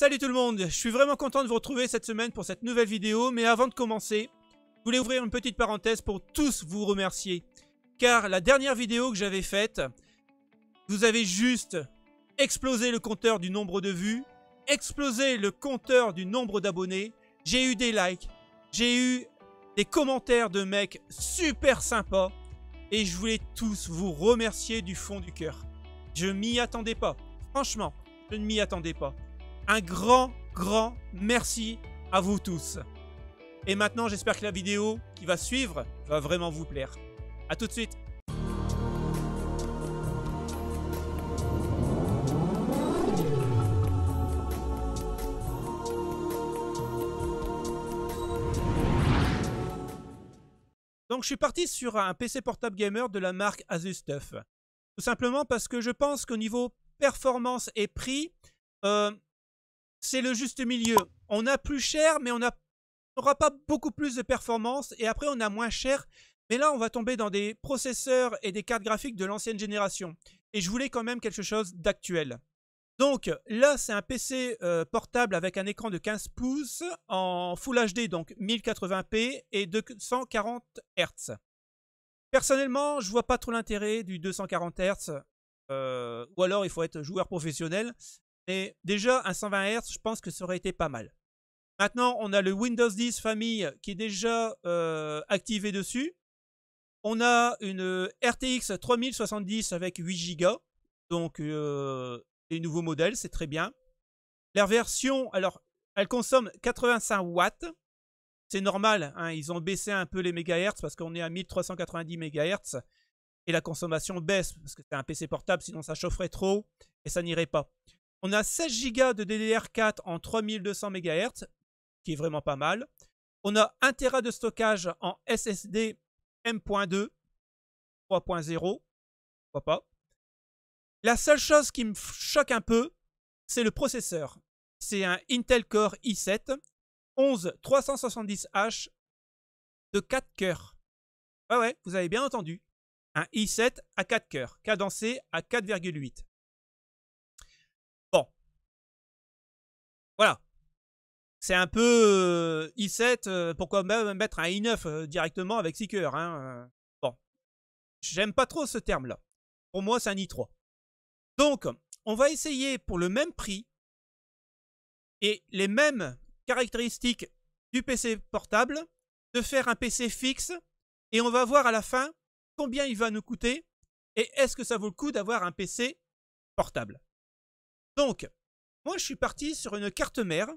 Salut tout le monde, je suis vraiment content de vous retrouver cette semaine pour cette nouvelle vidéo, mais avant de commencer, je voulais ouvrir une petite parenthèse pour tous vous remercier. Car la dernière vidéo que j'avais faite, vous avez juste explosé le compteur du nombre de vues, explosé le compteur du nombre d'abonnés, j'ai eu des likes, j'ai eu des commentaires de mecs super sympas, et je voulais tous vous remercier du fond du cœur. Je m'y attendais pas, franchement, je ne m'y attendais pas. Un grand merci à vous tous. Et maintenant, j'espère que la vidéo qui va suivre va vraiment vous plaire. A tout de suite. Donc, je suis parti sur un PC portable gamer de la marque Asus TUF. Tout simplement parce que je pense qu'au niveau performance et prix, c'est le juste milieu. On a plus cher, mais on n'aura pas beaucoup plus de performance. Et après, on a moins cher. Mais là, on va tomber dans des processeurs et des cartes graphiques de l'ancienne génération. Et je voulais quand même quelque chose d'actuel. Donc là, c'est un PC portable avec un écran de 15 pouces en Full HD, donc 1080p et 240 Hz. Personnellement, je vois pas trop l'intérêt du 240 Hz. Ou alors, il faut être joueur professionnel. Mais déjà, un 120 Hz, je pense que ça aurait été pas mal. Maintenant, on a le Windows 10 famille qui est déjà activé dessus. On a une RTX 3070 avec 8 Go. Donc, les nouveaux modèles, c'est très bien. La version, alors, elle consomme 85 watts. C'est normal, hein, ils ont baissé un peu les mégahertz parce qu'on est à 1390 MHz. Et la consommation baisse parce que c'est un PC portable, sinon ça chaufferait trop et ça n'irait pas. On a 16 Go de DDR4 en 3200 MHz, qui est vraiment pas mal. On a 1 Tera de stockage en SSD M.2 3.0. Pourquoi pas. La seule chose qui me choque un peu, c'est le processeur. C'est un Intel Core i7 11370H de 4 cœurs. Ouais, vous avez bien entendu. Un i7 à 4 cœurs, cadencé à 4,8. Bon. Voilà. C'est un peu i7, pourquoi même mettre un i9 directement avec 6 cœurs. Hein. Bon. J'aime pas trop ce terme-là. Pour moi, c'est un i3. Donc, on va essayer pour le même prix et les mêmes caractéristiques du PC portable de faire un PC fixe et on va voir à la fin combien il va nous coûter et est-ce que ça vaut le coup d'avoir un PC portable. Donc, moi je suis parti sur une carte mère.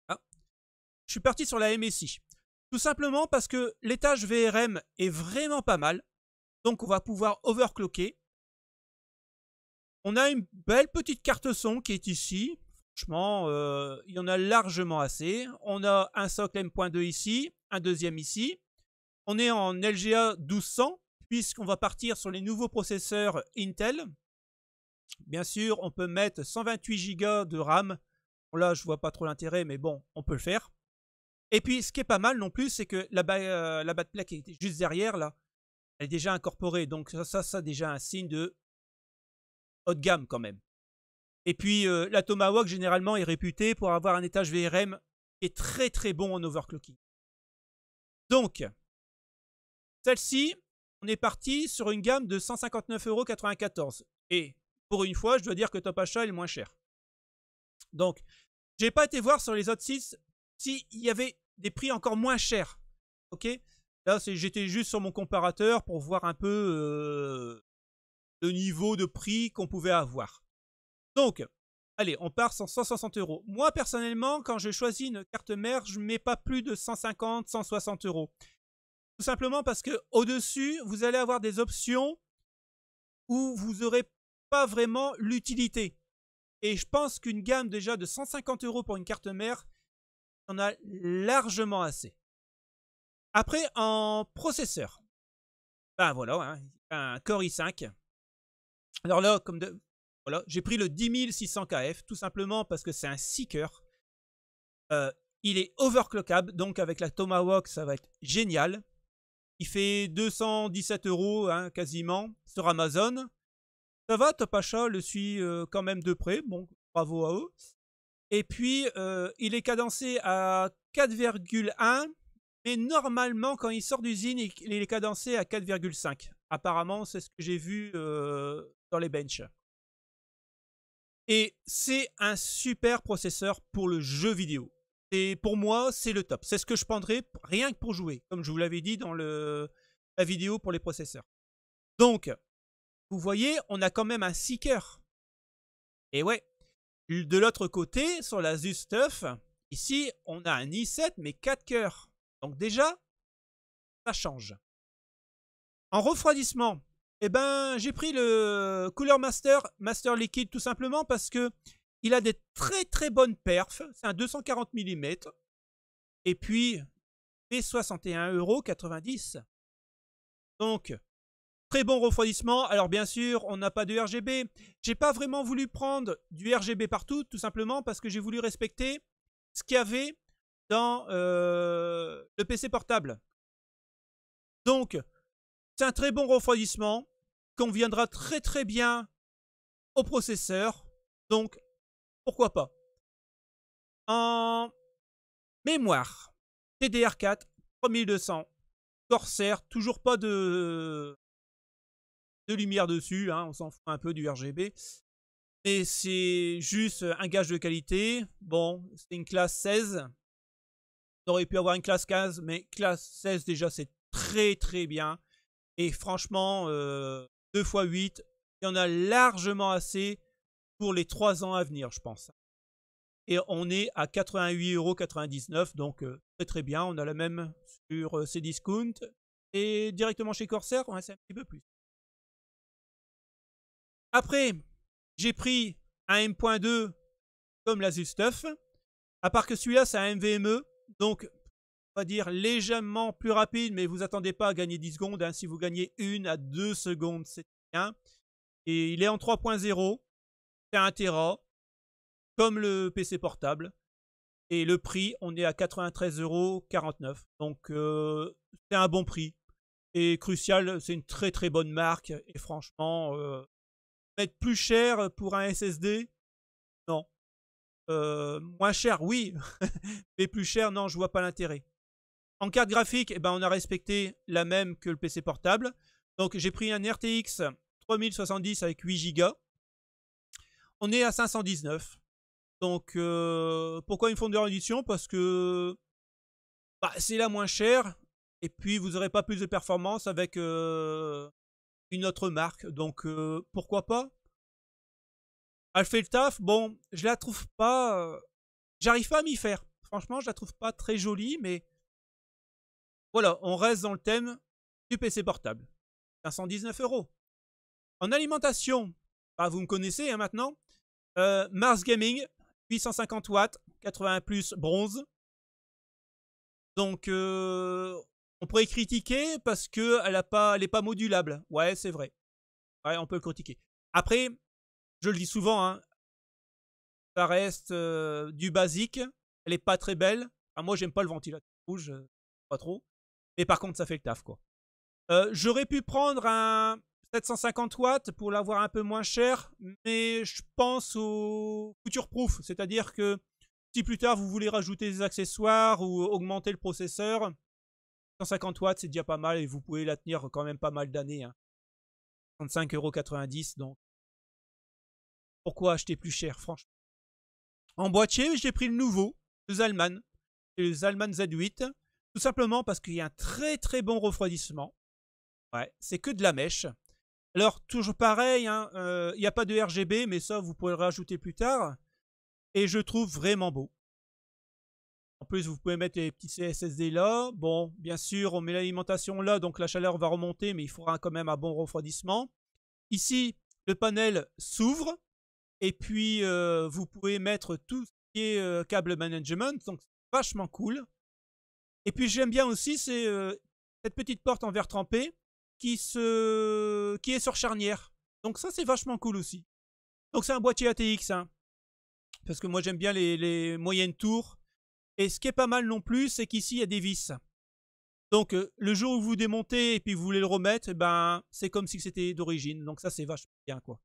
Je suis parti sur la MSI. Tout simplement parce que l'étage VRM est vraiment pas mal. Donc on va pouvoir overclocker. On a une belle petite carte son qui est ici. Franchement, il y en a largement assez. On a un socle M.2 ici, un deuxième ici. On est en LGA 1200 puisqu'on va partir sur les nouveaux processeurs Intel. Bien sûr, on peut mettre 128 Go de RAM. Bon, là, je vois pas trop l'intérêt, mais bon, on peut le faire. Et puis, ce qui est pas mal non plus, c'est que la backplate qui est juste derrière, là, elle est déjà incorporée. Donc ça déjà un signe de haut de gamme quand même. Et puis, la Tomahawk, généralement, est réputée pour avoir un étage VRM qui est très bon en overclocking. Donc, celle-ci, on est parti sur une gamme de 159,94 €. Et pour une fois, je dois dire que Top Achat est le moins cher. Donc, j'ai pas été voir sur les autres sites s'il y avait des prix encore moins chers. Ok? Là, j'étais juste sur mon comparateur pour voir un peu le niveau de prix qu'on pouvait avoir. Donc, allez, on part sur 160 €. Moi, personnellement, quand je choisis une carte mère, je ne mets pas plus de 150, 160 €. Tout simplement parce que au-dessus, vous allez avoir des options où vous n'aurez pas vraiment l'utilité. Et je pense qu'une gamme déjà de 150 € pour une carte mère, on a largement assez. Après, en processeur, ben voilà, hein, un Core i5. Alors là, voilà, j'ai pris le 10600 KF, tout simplement parce que c'est un 6 cœurs. Il est overclockable, donc avec la Tomahawk, ça va être génial. Il fait 217 € hein, quasiment sur Amazon. Ça va, Top Achat le suit quand même de près. Bon, bravo à eux. Et puis, il est cadencé à 4,1. Mais normalement, quand il sort d'usine, il est cadencé à 4,5. Apparemment, c'est ce que j'ai vu dans les benches. Et c'est un super processeur pour le jeu vidéo. Et pour moi, c'est le top. C'est ce que je prendrais rien que pour jouer, comme je vous l'avais dit dans la vidéo pour les processeurs. Donc, vous voyez, on a quand même un 6 cœurs. Et ouais, de l'autre côté, sur la Asus TUF, ici, on a un i7, mais 4 cœurs. Donc déjà, ça change. En refroidissement, eh ben, j'ai pris le Cooler Master Liquid tout simplement parce que il a des très très bonnes perfs. C'est un 240 mm. Et puis, c'est 61,90 €. Donc, très bon refroidissement. Alors bien sûr, on n'a pas de RGB. J'ai pas vraiment voulu prendre du RGB partout, tout simplement parce que j'ai voulu respecter ce qu'il y avait dans le PC portable. Donc, c'est un très bon refroidissement, conviendra très très bien au processeur, donc pourquoi pas. En mémoire, DDR4, 3200, Corsair, toujours pas de lumière dessus, hein, on s'en fout un peu du RGB. Mais c'est juste un gage de qualité. Bon, c'est une classe 16. On aurait pu avoir une classe 15, mais classe 16 déjà c'est très très bien. Et franchement, 2 x 8, il y en a largement assez pour les 3 ans à venir, je pense. Et on est à 88,99 €, donc très très bien. On a la même sur Cdiscount. Et directement chez Corsair, on c'est un petit peu plus. Après, j'ai pris un M.2 comme l'Asus TUF. À part que celui-là, c'est un NVMe. Donc, on va dire légèrement plus rapide, mais vous attendez pas à gagner 10 secondes. Hein. Si vous gagnez 1 à 2 secondes, c'est bien. Et il est en 3.0. C'est 1 Tera, comme le PC portable. Et le prix, on est à 93,49 €. Donc, c'est un bon prix. Et Crucial, c'est une très très bonne marque. Et franchement, mettre plus cher pour un SSD, non. Moins cher, oui. Mais plus cher, non, je vois pas l'intérêt. En carte graphique, eh ben, on a respecté la même que le PC portable. Donc, j'ai pris un RTX 3070 avec 8 Go. On est à 519. Donc, pourquoi une fondeur édition? Parce que bah, c'est la moins chère. Et puis, vous n'aurez pas plus de performance avec une autre marque. Donc, pourquoi pas? Elle fait le taf. Bon, je la trouve pas... j'arrive pas à m'y faire. Franchement, je la trouve pas très jolie. Mais voilà, on reste dans le thème du PC portable. 519 €. En alimentation, bah, vous me connaissez hein, maintenant. Mars Gaming, 850 watts, 80 plus bronze. Donc, on pourrait critiquer parce qu'elle n'est pas modulable. Ouais, c'est vrai. Ouais, on peut le critiquer. Après, je le dis souvent, hein, ça reste du basique. Elle n'est pas très belle. Enfin, moi, j'aime pas le ventilateur rouge, pas trop. Mais par contre, ça fait le taf, quoi. J'aurais pu prendre un 750 watts pour l'avoir un peu moins cher, mais je pense au future proof, c'est-à-dire que si plus tard vous voulez rajouter des accessoires ou augmenter le processeur, 150 watts c'est déjà pas mal et vous pouvez la tenir quand même pas mal d'années. Hein. 35,90 €, donc pourquoi acheter plus cher, franchement. En boîtier, j'ai pris le nouveau, le Zalman, le Zalman Z8, tout simplement parce qu'il y a un très très bon refroidissement. Ouais, c'est que de la mèche. Alors, toujours pareil, hein, y a pas de RGB, mais ça, vous pourrez le rajouter plus tard. Et je trouve vraiment beau. En plus, vous pouvez mettre les petits SSD là. Bon, bien sûr, on met l'alimentation là, donc la chaleur va remonter, mais il faudra quand même un bon refroidissement. Ici, le panel s'ouvre. Et puis, vous pouvez mettre tout ce qui est câble management. Donc, c'est vachement cool. Et puis, j'aime bien aussi, c'est cette petite porte en verre trempé qui est sur charnière. Donc ça, c'est vachement cool aussi. Donc c'est un boîtier ATX, hein, parce que moi j'aime bien les moyennes tours. Et ce qui est pas mal non plus, c'est qu'ici il y a des vis. Donc le jour où vous démontez et puis vous voulez le remettre, eh ben, c'est comme si c'était d'origine. Donc ça, c'est vachement bien, quoi.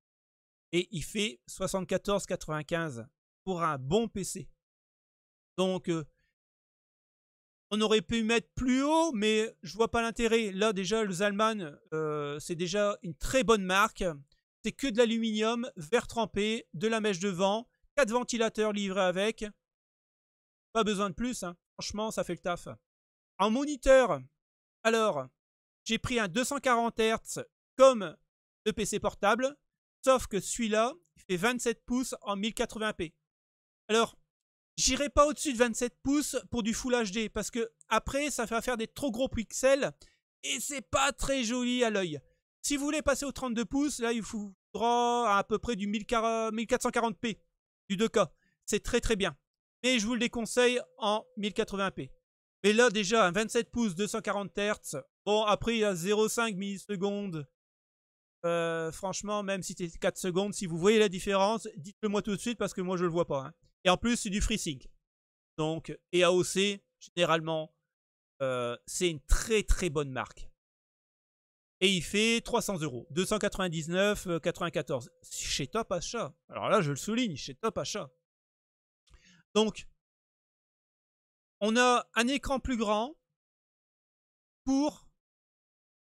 Et il fait 74,95 pour un bon PC. Donc, on aurait pu mettre plus haut, mais je vois pas l'intérêt. Là, déjà, le Zalman, c'est déjà une très bonne marque. C'est que de l'aluminium, verre trempé, de la mèche de vent, 4 ventilateurs livrés avec. Pas besoin de plus, hein. Franchement, ça fait le taf. En moniteur, alors, j'ai pris un 240 Hz comme le PC portable, sauf que celui-là, il fait 27 pouces en 1080p. Alors, j'irai pas au-dessus de 27 pouces pour du Full HD, parce que après, ça va faire des trop gros pixels, et c'est pas très joli à l'œil. Si vous voulez passer au 32 pouces, là, il faudra à peu près du 1440p, du 2K. C'est très très bien. Mais je vous le déconseille en 1080p. Mais là, déjà, un 27 pouces, 240 Hz. Bon, après, il y a 0,5 millisecondes. Franchement, même si c'est 4 secondes, si vous voyez la différence, dites-le moi tout de suite parce que moi, je ne le vois pas. Hein. Et en plus, c'est du FreeSync. Donc, et AOC, généralement, c'est une très très bonne marque. Et il fait 300 €. 299,94 chez Top Achat. Alors là, je le souligne, chez Top Achat. Donc, on a un écran plus grand pour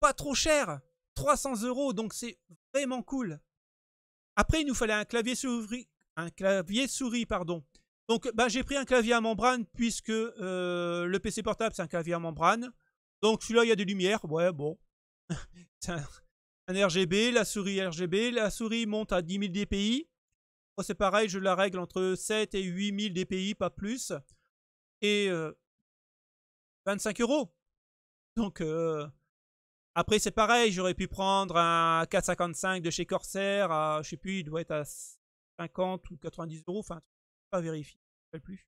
pas trop cher. 300 €, donc c'est vraiment cool. Après, il nous fallait un clavier souris, pardon. Donc, bah, j'ai pris un clavier à membrane puisque le PC portable, c'est un clavier à membrane. Donc, celui-là, il y a des lumières. Ouais, bon. C'est un RGB, la souris RGB. La souris monte à 10 000 dpi. Moi, c'est pareil, je la règle entre 7 et 8 000 dpi, pas plus. Et 25 €. Donc, après, c'est pareil, j'aurais pu prendre un 455 de chez Corsair à, je sais plus, il doit être à 50 ou 90 €. Enfin, pas vérifier, je ne sais plus.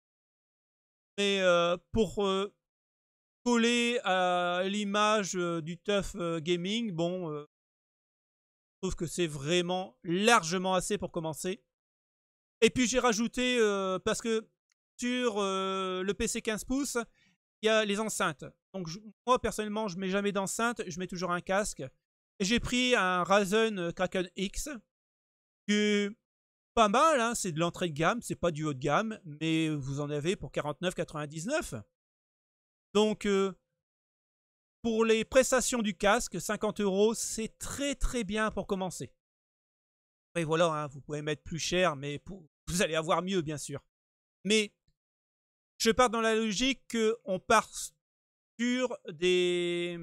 Mais pour coller à l'image du TUF Gaming, bon, je trouve que c'est vraiment largement assez pour commencer. Et puis j'ai rajouté, parce que sur le PC 15 pouces, il y a les enceintes. Donc moi personnellement, je mets jamais d'enceinte, je mets toujours un casque. Et j'ai pris un Ryzen Kraken X, qui est pas mal, hein, c'est de l'entrée de gamme, c'est pas du haut de gamme, mais vous en avez pour 49,99 €. Donc pour les prestations du casque, 50 €, c'est très très bien pour commencer. Et voilà, hein, vous pouvez mettre plus cher, mais vous allez avoir mieux bien sûr. Mais je pars dans la logique qu'on part sur des,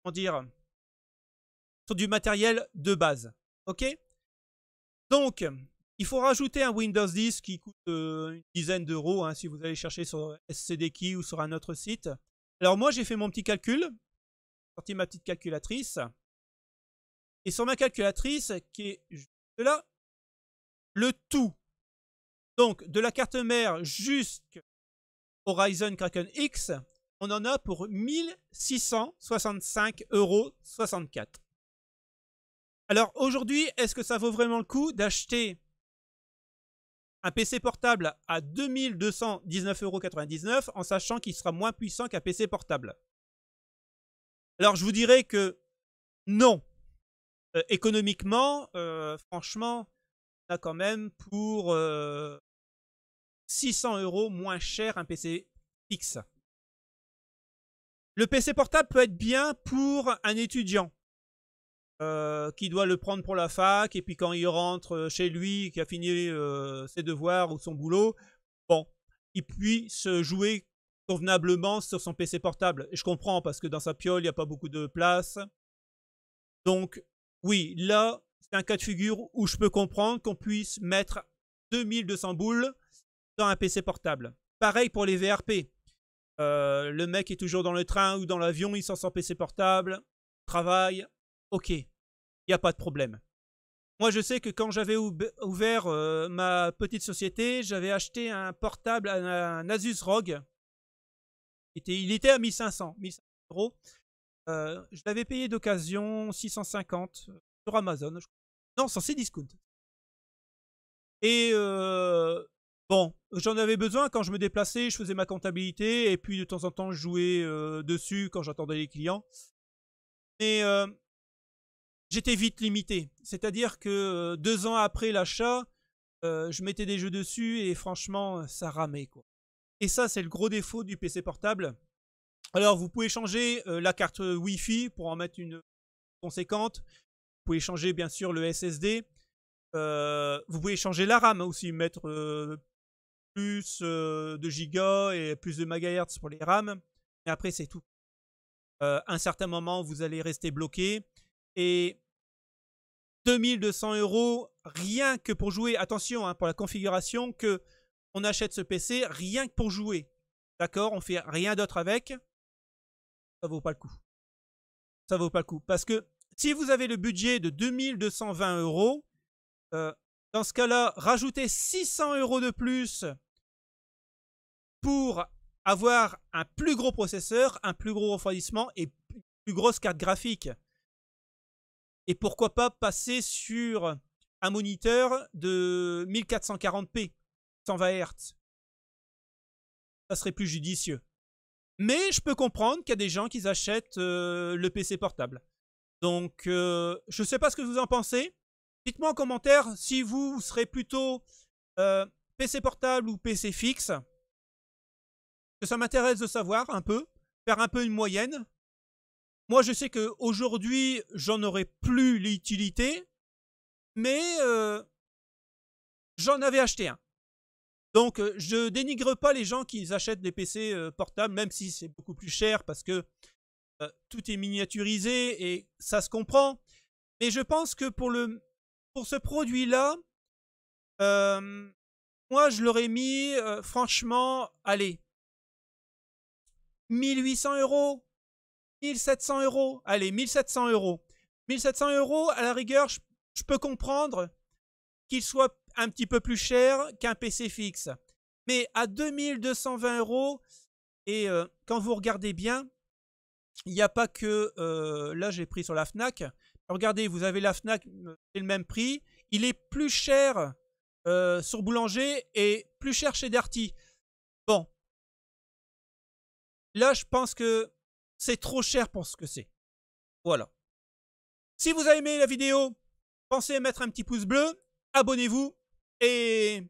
comment dire, sur du matériel de base. Ok? Donc, il faut rajouter un Windows 10 qui coûte une dizaine d'euros, hein, si vous allez chercher sur SCDKey ou sur un autre site. Alors moi, j'ai fait mon petit calcul, sorti ma petite calculatrice. Et sur ma calculatrice, qui est juste là, le tout, donc de la carte mère jusqu'au Ryzen Kraken X, on en a pour 1665,64 €. Alors aujourd'hui, est-ce que ça vaut vraiment le coup d'acheter un PC portable à 2219,99 € en sachant qu'il sera moins puissant qu'un PC portable? Alors je vous dirais que non. Économiquement, franchement, on a quand même pour 600 € moins cher un PC fixe. Le PC portable peut être bien pour un étudiant qui doit le prendre pour la fac et puis quand il rentre chez lui, qui a fini ses devoirs ou son boulot, bon, il puisse jouer convenablement sur son PC portable. Et je comprends parce que dans sa piole, il n'y a pas beaucoup de place. Donc, oui, là, c'est un cas de figure où je peux comprendre qu'on puisse mettre 2200 boules dans un PC portable. Pareil pour les VRP. Le mec est toujours dans le train ou dans l'avion, il sort son PC portable, travaille, ok, il n'y a pas de problème. Moi, je sais que quand j'avais ouvert ma petite société, j'avais acheté un portable, un Asus ROG. Il était à 1500 €. Je l'avais payé d'occasion 650 sur Amazon. Non, sans Cdiscount. Et bon, j'en avais besoin quand je me déplaçais, je faisais ma comptabilité et puis de temps en temps je jouais dessus quand j'attendais les clients. Mais j'étais vite limité. C'est-à-dire que 2 ans après l'achat, je mettais des jeux dessus et franchement, ça ramait, quoi. Et ça, c'est le gros défaut du PC portable. Alors, vous pouvez changer la carte Wi-Fi pour en mettre une conséquente. Vous pouvez changer, bien sûr, le SSD. Vous pouvez changer la RAM aussi, mettre plus de gigas et plus de mégahertz pour les RAM. Et après, c'est tout. À un certain moment, vous allez rester bloqué. Et 2200 € rien que pour jouer. Attention, hein, pour la configuration, que on achète ce PC rien que pour jouer. D'accord? On fait rien d'autre avec. Ça vaut pas le coup. Ça vaut pas le coup. Parce que si vous avez le budget de 2220 €, dans ce cas-là, rajoutez 600 € de plus pour avoir un plus gros processeur, un plus gros refroidissement et une plus grosse carte graphique. Et pourquoi pas passer sur un moniteur de 1440p, 120 Hz. Ça serait plus judicieux. Mais je peux comprendre qu'il y a des gens qui achètent le PC portable. Donc, je ne sais pas ce que vous en pensez. Dites-moi en commentaire si vous serez plutôt PC portable ou PC fixe. Ça m'intéresse de savoir un peu, faire un peu une moyenne. Moi, je sais qu'aujourd'hui, j'en aurais plus l'utilité, mais j'en avais acheté un. Donc, je dénigre pas les gens qui achètent des PC portables, même si c'est beaucoup plus cher parce que tout est miniaturisé et ça se comprend. Mais je pense que pour ce produit-là, moi, je l'aurais mis, franchement, allez, 1800 €, 1700 €, allez, 1700 €. 1700 €, à la rigueur, je peux comprendre qu'il soit un petit peu plus cher qu'un PC fixe. Mais à 2220 €, et quand vous regardez bien, il n'y a pas que... là, j'ai pris sur la Fnac. Regardez, vous avez la Fnac, c'est le même prix. Il est plus cher sur Boulanger et plus cher chez Darty. Bon. Là, je pense que c'est trop cher pour ce que c'est. Voilà. Si vous avez aimé la vidéo, pensez à mettre un petit pouce bleu, abonnez-vous et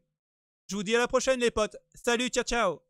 je vous dis à la prochaine les potes. Salut, ciao ciao.